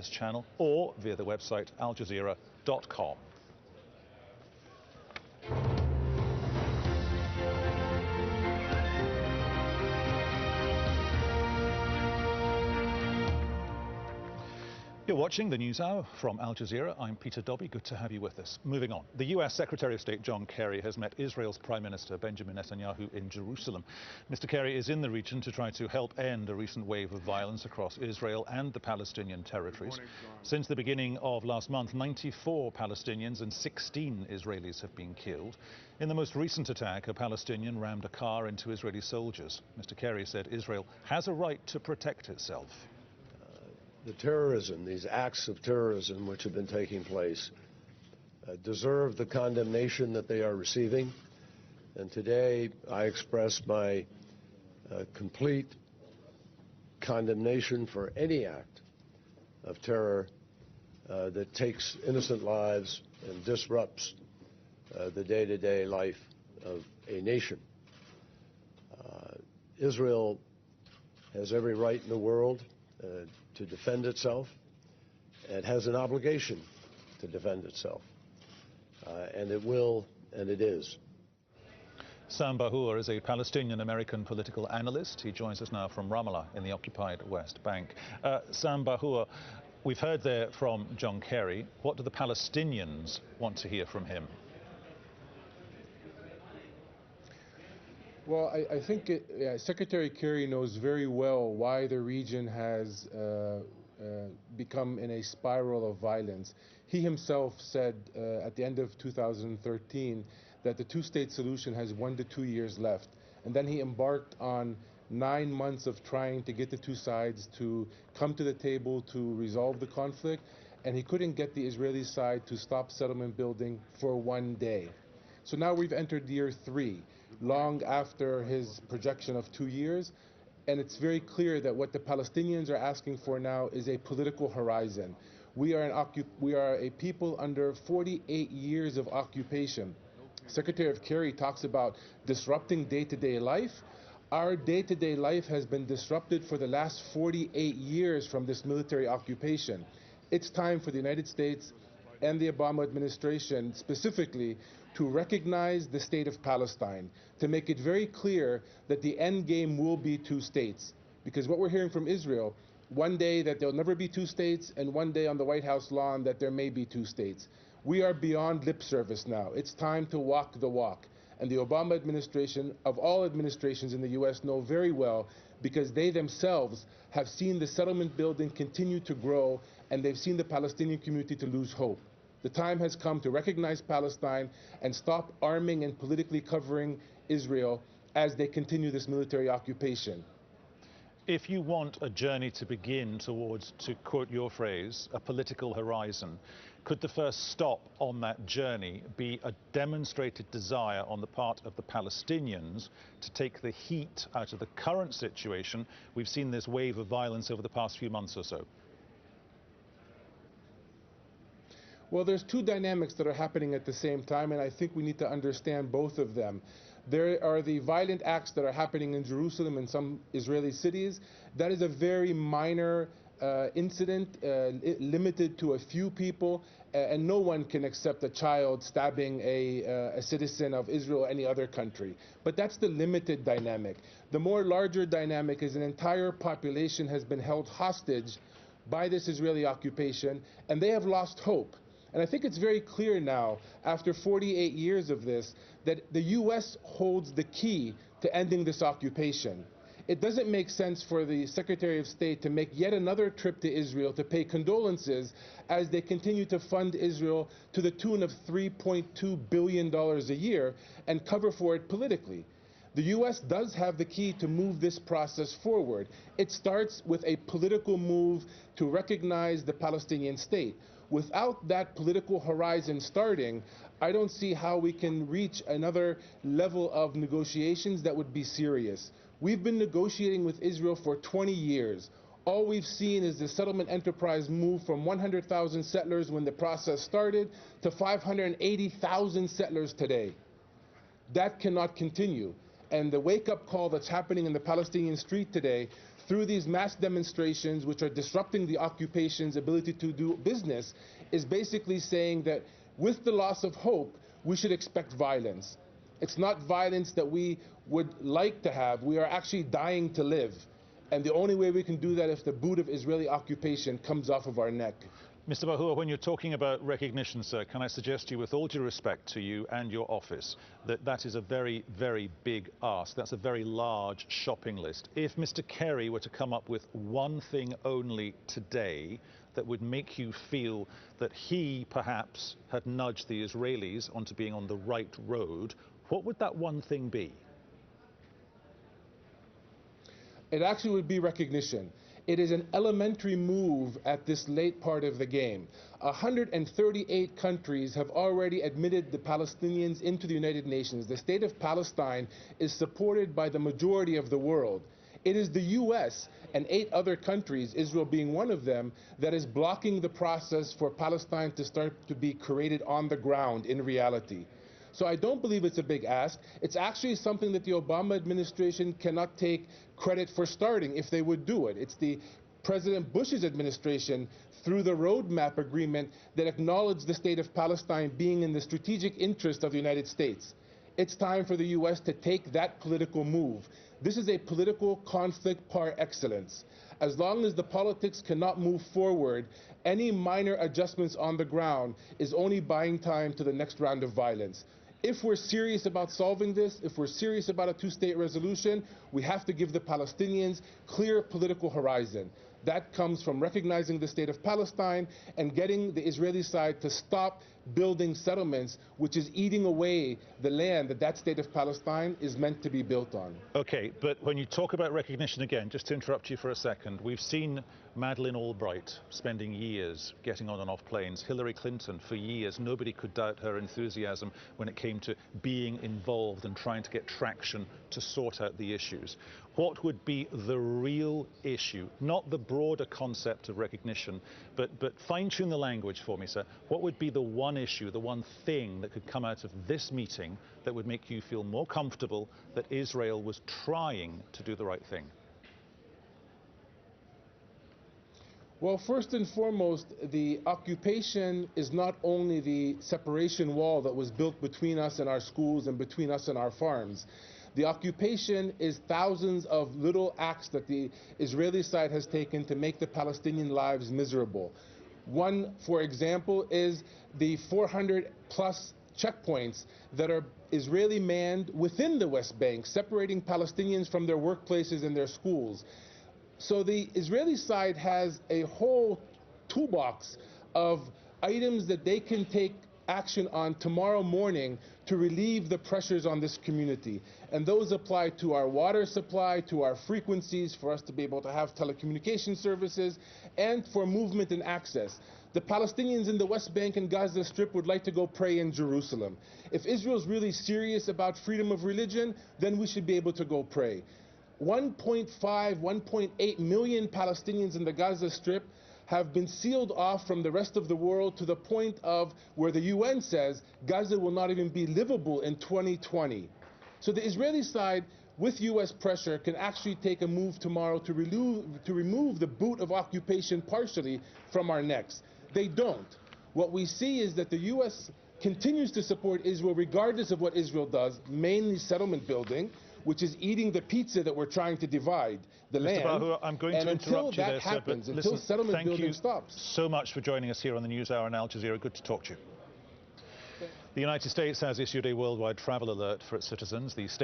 PBS channel or via the website aljazeera.com. You're watching the News Hour from Al Jazeera. I'm Peter Dobby. Good to have you with us. Moving on. The US Secretary of State John Kerry has met Israel's Prime Minister Benjamin Netanyahu in Jerusalem. Mr. Kerry is in the region to try to help end a recent wave of violence across Israel and the Palestinian territories. Since the beginning of last month, 94 Palestinians and 16 Israelis have been killed. In the most recent attack, a Palestinian rammed a car into Israeli soldiers. Mr. Kerry said Israel has a right to protect itself. The terrorism, these acts of terrorism which have been taking place, deserve the condemnation that they are receiving. And today I express my complete condemnation for any act of terror that takes innocent lives and disrupts the day-to-day life of a nation. Israel has every right in the world to defend itself. It has an obligation to defend itself, and it will, and it is. Sam Bahour is a Palestinian-American political analyst. He joins us now from Ramallah in the occupied West Bank. Sam Bahour, we've heard there from John Kerry. What do the Palestinians want to hear from him? Well, I think Secretary Kerry knows very well why the region has become in a spiral of violence. He himself said at the end of 2013 that the two-state solution has 1 to 2 years left. And then he embarked on 9 months of trying to get the two sides to come to the table to resolve the conflict. And he couldn't get the Israeli side to stop settlement building for 1 day. So now we've entered year 3. Long after his projection of 2 years, and it's very clear that what the Palestinians are asking for now is a political horizon. We are a people under 48 years of occupation. Secretary of Kerry talks about disrupting day-to-day life. Our day-to-day life has been disrupted for the last 48 years from this military occupation. It's time for the United States and the Obama administration specifically to recognize the state of Palestine, to make it very clear that the end game will be 2 states. Because what we're hearing from Israel, one day that there'll never be 2 states, and one day on the White House lawn that there may be 2 states. We are beyond lip service now. It's time to walk the walk. And the Obama administration, of all administrations in the US, know very well, because they themselves have seen the settlement building continue to grow, and they've seen the Palestinian community to lose hope. The time has come to recognize Palestine and stop arming and politically covering Israel as they continue this military occupation. If you want a journey to begin towards, to quote your phrase, a political horizon, could the first stop on that journey be a demonstrated desire on the part of the Palestinians to take the heat out of the current situation? We've seen this wave of violence over the past few months or so. Well, there's 2 dynamics that are happening at the same time, and I think we need to understand both of them. There are the violent acts that are happening in Jerusalem and some Israeli cities. That is a very minor incident, limited to a few people, and no one can accept a child stabbing a citizen of Israel or any other country. But that's the limited dynamic. The more larger dynamic is an entire population has been held hostage by this Israeli occupation, and they have lost hope. And I think it's very clear now, after 48 years of this, that the US holds the key to ending this occupation. It doesn't make sense for the Secretary of State to make yet another trip to Israel to pay condolences as they continue to fund Israel to the tune of $3.2 billion a year and cover for it politically. The US does have the key to move this process forward. It starts with a political move to recognize the Palestinian state. Without that political horizon starting, I don't see how we can reach another level of negotiations that would be serious. We've been negotiating with Israel for 20 years. All we've seen is the settlement enterprise move from 100,000 settlers when the process started to 580,000 settlers today. That cannot continue. And the wake-up call that's happening in the Palestinian street today through these mass demonstrations, which are disrupting the occupation's ability to do business, is basically saying that with the loss of hope, we should expect violence. It's not violence that we would like to have. We are actually dying to live. And the only way we can do that is if the boot of Israeli occupation comes off of our neck. Mr. Bahour, when you're talking about recognition, sir, can I suggest to you, with all due respect to you and your office, that that is a very, very big ask. That's a very large shopping list. If Mr. Kerry were to come up with one thing only today that would make you feel that he perhaps had nudged the Israelis onto being on the right road, what would that one thing be? It actually would be recognition. It is an elementary move at this late part of the game. 138 countries have already admitted the Palestinians into the United Nations. The state of Palestine is supported by the majority of the world. It is the U.S. and 8 other countries, Israel being one of them, that is blocking the process for Palestine to start to be created on the ground in reality. So I don't believe it's a big ask. It's actually something that the Obama administration cannot take credit for starting if they would do it. It's the President Bush's administration, through the roadmap agreement, that acknowledged the state of Palestine being in the strategic interest of the United States. It's time for the U.S. to take that political move. This is a political conflict par excellence. As long as the politics cannot move forward, any minor adjustments on the ground is only buying time to the next round of violence. If we're serious about solving this, if we're serious about a two-state resolution, we have to give the Palestinians clear political horizon. That comes from recognizing the state of Palestine and getting the Israeli side to stop building settlements, which is eating away the land that that state of Palestine is meant to be built on. Okay, but when you talk about recognition again, just to interrupt you for a second, we've seen Madeleine Albright spending years getting on and off planes. Hillary Clinton, for years, nobody could doubt her enthusiasm when it came to being involved and trying to get traction to sort out the issues. What would be the real issue? Not the broader concept of recognition, but fine-tune the language for me, sir. What would be the one issue, the one thing that could come out of this meeting that would make you feel more comfortable that Israel was trying to do the right thing? Well, first and foremost, the occupation is not only the separation wall that was built between us and our schools and between us and our farms. The occupation is thousands of little acts that the Israeli side has taken to make the Palestinian lives miserable. One, for example, is the 400-plus checkpoints that are Israeli manned within the West Bank, separating Palestinians from their workplaces and their schools. So the Israeli side has a whole toolbox of items that they can take action on tomorrow morning to relieve the pressures on this community. And those apply to our water supply, to our frequencies, for us to be able to have telecommunication services, and for movement and access. The Palestinians in the West Bank and Gaza Strip would like to go pray in Jerusalem. If Israel's really serious about freedom of religion, then we should be able to go pray. 1.5, 1.8 million Palestinians in the Gaza Strip have been sealed off from the rest of the world to the point of where the UN says Gaza will not even be livable in 2020. So the Israeli side, with U.S. pressure, can actually take a move tomorrow to remove the boot of occupation partially from our necks. They don't. What we see is that the U.S. continues to support Israel regardless of what Israel does, mainly settlement building, which is eating the pizza that we're trying to divide, the land. Mr. Bahour, I'm going to interrupt you there, sir, but until listen, settlement building stops. Thank you so much for joining us here on the NewsHour and Al Jazeera. Good to talk to you. The United States has issued a worldwide travel alert for its citizens. The state